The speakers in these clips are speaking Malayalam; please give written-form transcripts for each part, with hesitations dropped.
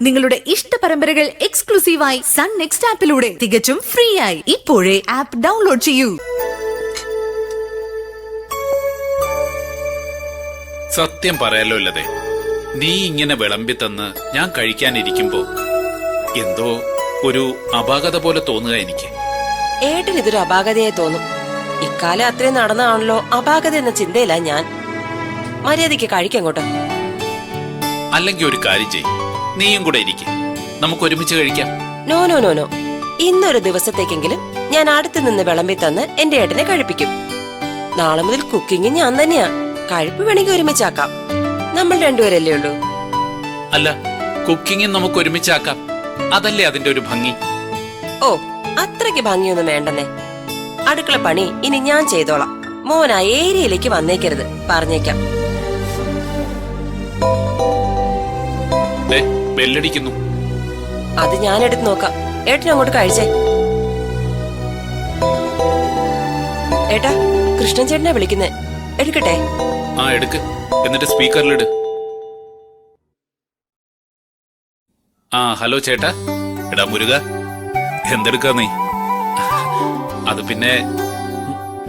നിങ്ങളുടെ ഇഷ്ട പരമ്പരകൾ എക്സ്ക്ലൂസീവായി സൺ നെക്സ്റ്റ് ആപ്പിലൂടെ തികച്ചും ഫ്രീ ആയി ഇപ്പോഴേ ആപ്പ് ഡൗൺലോഡ് ചെയ്യൂ. സത്യം പറയാലോ അല്ലതെ, നീ ഇങ്ങനെ വിളമ്പി തന്ന് ഞാൻ കഴിക്കാനിരിക്കുമ്പോ എന്തോ ഒരു അപാകത പോലെ തോന്നുക എനിക്ക്. ഏട്ടൻ ഇതൊരു അപാകതയായി തോന്നും. ഇക്കാലം അത്രയും നടന്നാണല്ലോ അപാകത എന്ന ചിന്തയില്ല ഞാൻ. മര്യാദയ്ക്ക് കഴിക്കങ്ങോട്ട്. അല്ലെങ്കിൽ ഒരു കാര്യം ചെയ്യും, നീയും കൂടെ ഇരിക്കും, നമുക്ക് ഒരുമിച്ച് കഴിക്കാം. നോ നോ നോ നോ, ഇന്നൊരു ദിവസത്തേക്കെങ്കിലും ഞാൻ അടുത്ത് നിന്ന് വിളമ്പി തന്ന് എന്റെ ഏട്ടനെ കഴിപ്പിക്കും. നാളെ മുതൽ കുക്കിംഗ് ഞാൻ തന്നെയാ. കഴിപ്പ് വേണമെങ്കിൽ ഒരുമിച്ചാക്കാം. നമ്മൾ രണ്ടുപേരല്ലേ ഉള്ളൂ. അല്ല, കുക്കിംഗ് നമുക്ക് ഒരുമിച്ചാക്കാം, അതല്ലേ അതിന്റെ ഒരു ഭംഗി. ഓ, അത്രയ്ക്ക് ഭംഗിയൊന്നും വേണ്ടെന്നേ. അടുക്കള പണി ഇനി ഞാൻ ചെയ്തോളാം. മോൻ ആ ഏരിയയിലേക്ക് വന്നേക്കരുത്, പറഞ്ഞേക്കാം. ബെല്ലടിക്കുന്നു. അത് ഞാൻ എടുത്ത് നോക്കാം. ഏട്ടൻ അങ്ങോട്ട് കഴിച്ചേ. ഏട്ടാ, കൃഷ്ണൻ ചേട്ടനെ വിളിക്കുന്നേ. എടുക്കട്ടെ? ആ എടുക്ക്, എന്നിട്ട് സ്പീക്കറിലിട്. ആ ഹലോ ചേട്ടാ. എടാ മുരുക, എന്തെടുക്കാ നീ? അത് പിന്നെ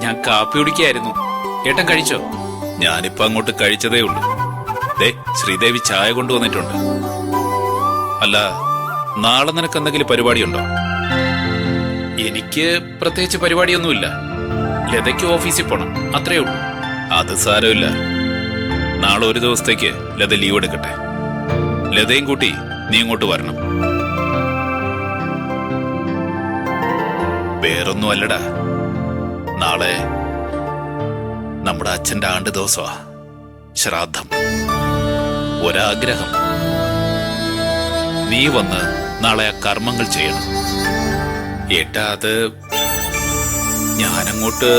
ഞാൻ കാപ്പി കുടിക്കായിരുന്നു. ഏട്ടൻ കഴിച്ചോ? ഞാനിപ്പോ അങ്ങോട്ട് കഴിച്ചതേ ഉള്ളൂ. ദേ, ശ്രീദേവി ചായ കൊണ്ടുവന്നിട്ടുണ്ട്. അല്ല, നാളെ നിനക്ക് എന്തെങ്കിലും പരിപാടിയുണ്ടോ? എനിക്ക് പ്രത്യേകിച്ച് പരിപാടിയൊന്നുമില്ല. ലതയ്ക്ക് ഓഫീസിൽ പോണം, അത്രേ ഉള്ളൂ. അത് സാരമില്ല, നാളെ ഒരു ദിവസത്തേക്ക് ലത ലീവ് എടുക്കട്ടെ. ലതയും കൂട്ടി നീ ഇങ്ങോട്ട് വരണം. വേറൊന്നും അല്ലടാ, നാളെ നമ്മുടെ അച്ഛന്റെ ആണ്ട് ദിവസമാ, ശ്രാദ്ധം. ഒരാഗ്രഹം, നീ വന്ന് നാളെ ആ കർമ്മങ്ങൾ ചെയ്യണം. ഏട്ടാ, അത് ഞാനങ്ങോട്ട്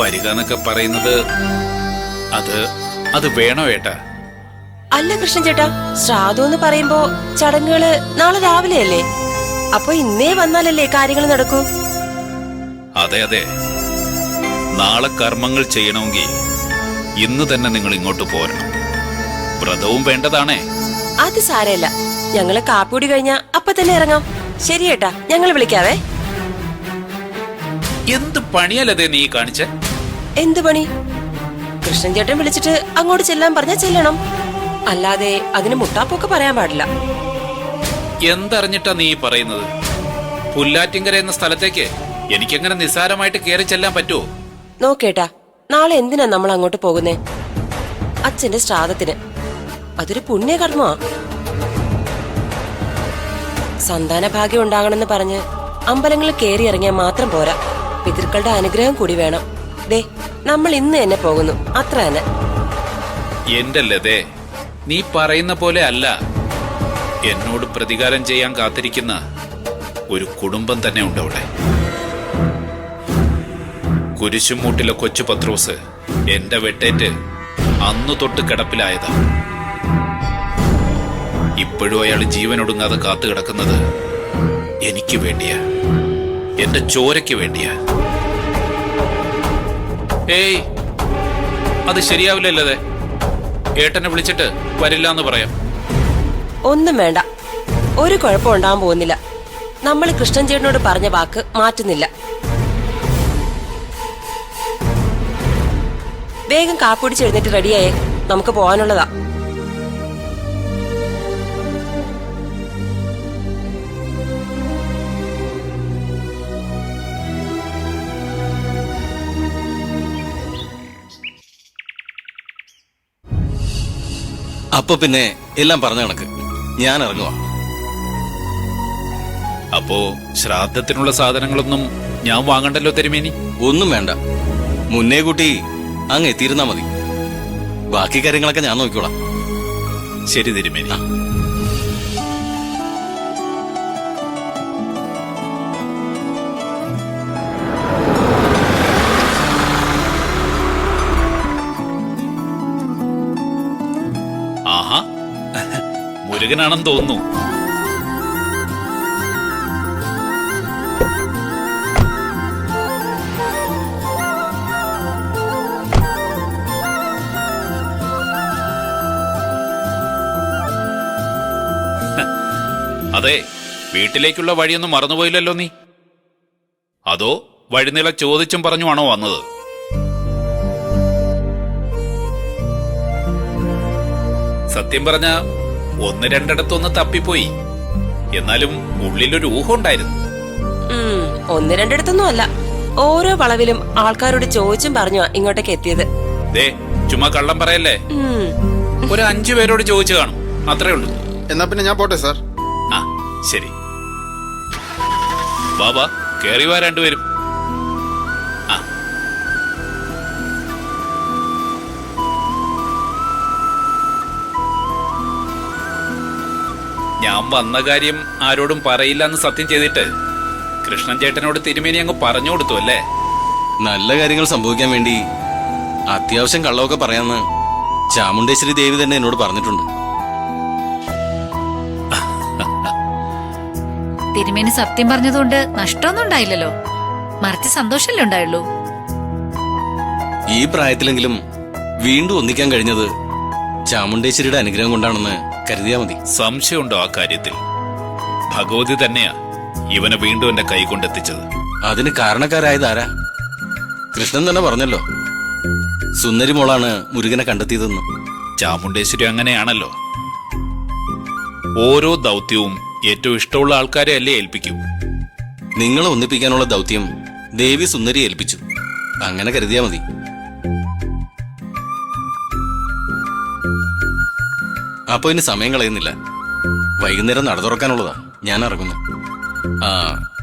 വരിക എന്നൊക്കെ പറയുന്നത് അത് വേണോ ഏട്ടാ? അല്ല കൃഷ്ണൻ ചേട്ടാ, ശ്രാദ്ധം എന്ന് പറയുമ്പോ ചടങ്ങുകള് നാളെ രാവിലെ അല്ലേ? അപ്പൊ ഇന്നേ വന്നാലല്ലേ കാര്യങ്ങൾ നടക്കൂ? അതെ അതെ, നാളെ കർമ്മങ്ങൾ ചെയ്യണമെങ്കിൽ ഇന്ന് തന്നെ നിങ്ങൾ ഇങ്ങോട്ട് പോരണം. വ്രതവും വേണ്ടതാണേ. അത് സാരമില്ല, ഞങ്ങള് കാപ്പിടി കഴിഞ്ഞ അപ്പൊ തന്നെ ഇറങ്ങാം. ശരിയേട്ടാ, ഞങ്ങൾ വിളിക്കാവേ. എന്ത് പണിയല്ലേ നീ കാണിച്ച? എന്ത് പണി? കൃഷ്ണൻ ചേട്ടൻ വിളിച്ചിട്ട് അങ്ങോട്ട് ചെല്ലാൻ പറഞ്ഞാ ചെല്ലണം. അല്ലാതെ അതിന് മുട്ടാപ്പൊക്കെ പറയാൻ പാടില്ല. എന്തറിഞ്ഞിട്ടാ നീ പറയുന്നത്? പുല്ലാറ്റിങ്കര എന്ന സ്ഥലത്തേക്ക് എനിക്കെങ്ങനെ നിസ്സാരമായിട്ട് കയറി ചെല്ലാൻ പറ്റുമോ? നോക്കേട്ടാ, നാളെ എന്തിനാ നമ്മൾ അങ്ങോട്ട് പോകുന്നേ? അച്ഛന്റെ ശ്രാദ്ധത്തിന്. അതൊരു പുണ്യകർമ്മമാ. സന്താന ഭാഗ്യം ഉണ്ടാകണമെന്ന് പറഞ്ഞ് അമ്പലങ്ങളിൽ കയറി ഇറങ്ങിയാൽ മാത്രം പോരാ, പിതൃക്കളുടെ അനുഗ്രഹം കൂടി വേണം. ദേ, നമ്മൾ ഇന്ന് തന്നെ പോകുന്നു, അത്ര തന്നെ. എന്റെ ലതേ, നീ പറയുന്ന പോലെ അല്ല. എന്നോട് പ്രതികാരം ചെയ്യാൻ കാത്തിരിക്കുന്ന ഒരു കുടുംബം തന്നെ ഉണ്ട് അവിടെ. കുരിശുമൂട്ടിലെ കൊച്ചു പത്രോസ് എന്റെ വെട്ടേറ്റ് അന്നു തൊട്ട് കിടപ്പിലായതാ. ഇപ്പോഴും അയാൾ ജീവനൊടുങ്ങാതെ കാത്തു കിടക്കുന്നത് എനിക്ക് വേണ്ടിയാ, എന്റെ ചോരയ്ക്ക് വേണ്ടിയാ. ഏയ്, അത് ശരിയാവില്ലല്ലേ? ഏട്ടനെ വിളിച്ചിട്ട് വരില്ല എന്ന് പറയാം. ഒന്നും വേണ്ട, ഒരു കുഴപ്പം ഉണ്ടാകാൻ പോകുന്നില്ല. നമ്മൾ കൃഷ്ണൻ ചേട്ടനോട് പറഞ്ഞ വാക്ക് മാറ്റുന്നില്ല. വേഗം കാപ്പിടിച്ച് എഴുന്നേറ്റ് റെഡിയായേ, നമുക്ക് പോകാനുള്ളതാ. അപ്പൊ പിന്നെ എല്ലാം പറഞ്ഞ കണക്ക് ഞാൻ ഇറങ്ങുവാ. അപ്പോ ശ്രാദ്ധത്തിനുള്ള സാധനങ്ങളൊന്നും ഞാൻ വാങ്ങണ്ടല്ലോ തിരുമേനി? ഒന്നും വേണ്ട, മുന്നേ കൂട്ടി അങ്ങ് എത്തിയിരുന്നാ മതി. ബാക്കി കാര്യങ്ങളൊക്കെ ഞാൻ നോക്കിക്കോളാം. ശരി തിരുമേനി. ആഹാ, മുരുകനാണെന്ന് തോന്നുന്നു. അതെ, വീട്ടിലേക്കുള്ള വഴിയൊന്നും മറന്നുപോയില്ലല്ലോ നീ? അതോ വഴിനീള ചോദിച്ചും പറഞ്ഞുമാണോ വന്നത്? സത്യം പറഞ്ഞ ഒന്ന് രണ്ടിടത്തൊന്ന് തപ്പിപ്പോയി. എന്നാലും ഉള്ളിലൊരു ഊഹം ഉണ്ടായിരുന്നു. ഒന്ന് രണ്ടിടത്തൊന്നും അല്ല, ഓരോ വളവിലും ആൾക്കാരോട് ചോദിച്ചും പറഞ്ഞു ഇങ്ങോട്ടേക്ക് എത്തിയത്. ദേ, ചുമ്മാ കള്ളം പറയല്ലേ. ഒരു 5 പേരോട് ചോദിച്ചു കാണും, അത്രേ ഉള്ളൂ. എന്നാ പിന്നെ ഞാൻ പോട്ടെ സാർ. ആ ശരി, ബാബാ കേറി വാ രണ്ടുപേരും. ആ ഞാൻ വന്ന കാര്യം ആരോടും പറയില്ല എന്ന് സത്യം ചെയ്തിട്ട് കൃഷ്ണൻ ചേട്ടനോട് തിരുമേനി അങ്ങ് പറഞ്ഞു കൊടുത്തു അല്ലേ? നല്ല കാര്യങ്ങൾ സംഭവിക്കാൻ വേണ്ടി അത്യാവശ്യം കള്ളമൊക്കെ പറയാന്ന് ചാമുണ്ടേശ്വരി ദേവി തന്നെ എന്നോട് പറഞ്ഞിട്ടുണ്ട്. തിരുമേനി സത്യം പറഞ്ഞതുകൊണ്ട് നഷ്ടമൊന്നും ഉണ്ടായില്ലല്ലോ, മറിച്ച് സന്തോഷമല്ലേ ഉണ്ടായുള്ളൂ. ഈ പ്രായത്തിലെങ്കിലും വീണ്ടും ഒന്നിക്കാൻ കഴിഞ്ഞത് ചാമുണ്ടേശ്വരിയുടെ അനുഗ്രഹം കൊണ്ടാണെന്ന് കരുതിയാ മതി. സംശയമുണ്ടോ ആ കാര്യത്തിൽ? ഭഗവതി തന്നെയാ ഇവനെ വീണ്ടും എന്റെ കൈ കൊണ്ടെത്തിച്ചത്. അതിന് കാരണക്കാരായത് ആരാ? കൃഷ്ണൻ തന്നെ പറഞ്ഞല്ലോ, സുന്ദരി മോളാണ് മുരുകനെ കണ്ടെത്തിയതെന്ന്. ചാമുണ്ടേശ്വരി അങ്ങനെയാണല്ലോ, ഓരോ ദൗത്യവും ഏറ്റവും ഇഷ്ടമുള്ള ആൾക്കാരെ അല്ലേ ഏൽപ്പിക്കൂ. നിങ്ങളെ ഒന്നിപ്പിക്കാനുള്ള ദൗത്യം ദേവി സുന്ദരി ഏൽപ്പിച്ചു, അങ്ങനെ കരുതിയാ മതി. അപ്പൊ ഇനി സമയം കളയുന്നില്ല, വൈകുന്നേരം നട തുറക്കാനുള്ളതാ, ഞാൻ ഇറങ്ങുന്നു. ആ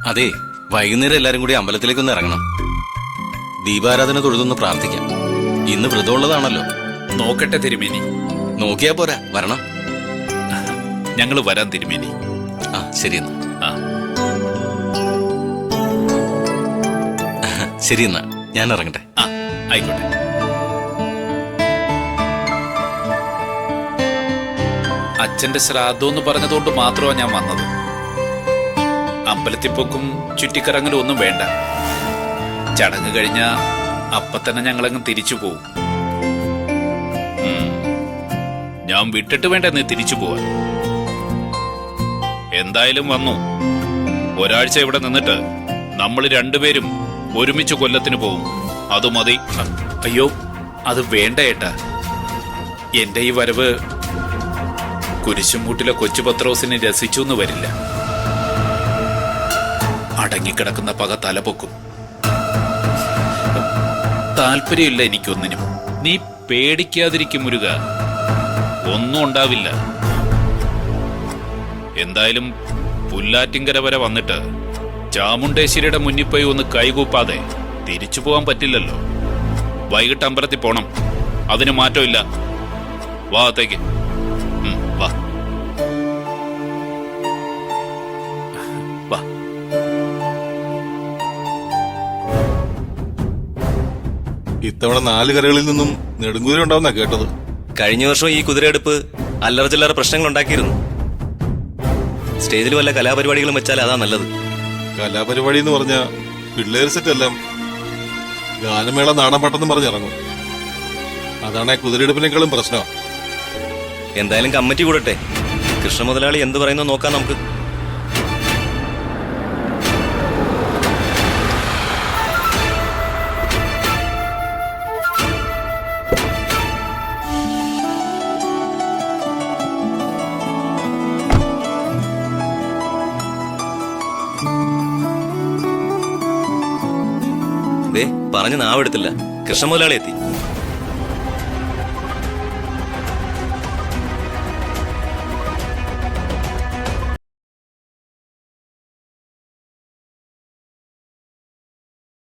അതെ, വൈകുന്നേരം എല്ലാരും കൂടി അമ്പലത്തിലേക്കൊന്ന് ഇറങ്ങണം. ദീപാരാധന തൊഴുതൊന്ന് പ്രാർത്ഥിക്കാം. ഇന്ന് വ്രതമുള്ളതാണല്ലോ. നോക്കട്ടെ തിരുമേനി. നോക്കിയാ പോരാ, വരണം. ഞങ്ങൾ വരാൻ തിരുമേനി. ആ ശരിയെന്നാ. ആ ശരിയെന്നാ, ഞാൻ ഇറങ്ങട്ടെ. ആ ആയിക്കോട്ടെ. അച്ഛന്റെ ശ്രാദ്ധം എന്ന് പറഞ്ഞതുകൊണ്ട് മാത്രമാണ് ഞാൻ വന്നത്. അമ്പലത്തിപ്പൊക്കും ചുറ്റിക്കറങ്ങലും ഒന്നും വേണ്ട. ചടങ്ങ് കഴിഞ്ഞ അപ്പൊ തന്നെ ഞങ്ങളങ്ങ് തിരിച്ചു പോവും. ഞാൻ വിട്ടിട്ട് വേണ്ട നീ തിരിച്ചു പോവാൻ. എന്തായാലും വന്നു, ഒരാഴ്ച ഇവിടെ നിന്നിട്ട് നമ്മൾ രണ്ടുപേരും ഒരുമിച്ച് കൊല്ലത്തിന് പോവും. അത് മതി. അയ്യോ, അത് വേണ്ട ഏട്ടാ. എന്റെ ഈ വരവ് കുരിശുംകൂട്ടിലെ കൊച്ചു പത്രോസിനെ രസിച്ചു എന്ന് വരില്ല. അടങ്ങിക്കിടക്കുന്ന പക തലപൊക്കും. താല്പര്യമില്ല എനിക്കൊന്നിനും. നീ പേടിക്കാതിരിക്കും മുരുക, ഒന്നും ഉണ്ടാവില്ല. എന്തായാലും പുല്ലാറ്റിങ്കര വരെ വന്നിട്ട് ചാമുണ്ടേശ്വരിയുടെ മുന്നിൽ പോയി ഒന്ന് കൈകൂപ്പാതെ തിരിച്ചു പോകാൻ പറ്റില്ലല്ലോ. വൈകിട്ട് അമ്പലത്തിൽ പോണം, അതിന് മാറ്റമില്ല. വാ അത്തേക്ക്. വാ വാ. ഇത്തവണ 4 കരകളിൽ നിന്നും നെടുങ്കുതിര ഉണ്ടാവുന്ന കേട്ടത്. കഴിഞ്ഞ വർഷം ഈ കുതിരയെടുപ്പ് അല്ലറ ചില്ലറ പ്രശ്നങ്ങൾ ഉണ്ടാക്കിയിരുന്നു. സ്റ്റേജിൽ വല്ല കലാപരിപാടികളും വെച്ചാൽ അതാ നല്ലത്. കലാപരിപാടി എന്ന് പറഞ്ഞ പിള്ളേർ സെറ്റ് എല്ലാം ഗാനമേള നാടൻപാട്ടെന്നും പറഞ്ഞിറങ്ങും. അതാണ് കുതിരയെടുപ്പിനേക്കാളും പ്രശ്നം. എന്തായാലും കമ്മിറ്റി കൂടട്ടെ, കൃഷ്ണ മുതലാളി എന്ത് പറയുന്നു നോക്കാം നമുക്ക്. പറഞ്ഞ് നാവെടുത്തില്ല, കൃഷ്ണ മുതലാളി എത്തി.